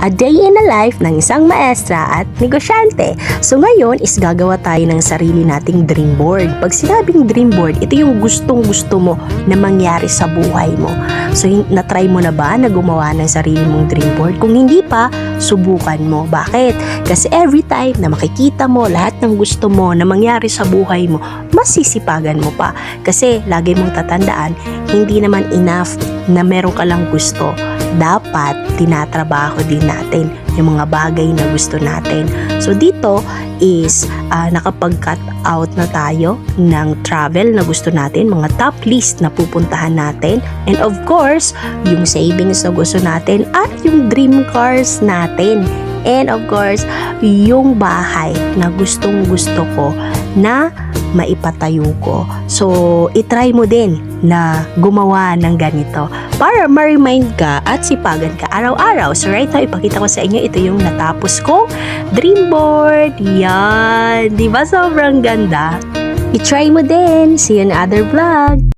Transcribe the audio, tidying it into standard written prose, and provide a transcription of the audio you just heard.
A day in a life ng isang maestra at negosyante. So ngayon is gagawa tayo ng sarili nating dream board. Pag sinabing dream board, ito yung gustong gusto mo na mangyari sa buhay mo. So na-try mo na ba na gumawa ng sarili mong dream board? Kung hindi pa, subukan mo. Bakit? Kasi every time na makikita mo lahat ng gusto mo na mangyari sa buhay mo, masisipagan mo pa. Kasi lagi mong tatandaan, hindi naman enough na meron ka lang gusto. Dapat tinatrabaho din natin yung mga bagay na gusto natin. So dito is nakapag-cut out na tayo ng travel na gusto natin, mga top list na pupuntahan natin, and of course yung savings na gusto natin at yung dream cars natin, and of course yung bahay na gustong gusto ko na maipatayo ko. So itry mo din na gumawa ng ganito para ma-remind ka at sipagan ka araw-araw. So right now, ipakita ko sa inyo, ito yung natapos kong dream board. Yan, di ba sobrang ganda? I-try mo din. See you in other vlog.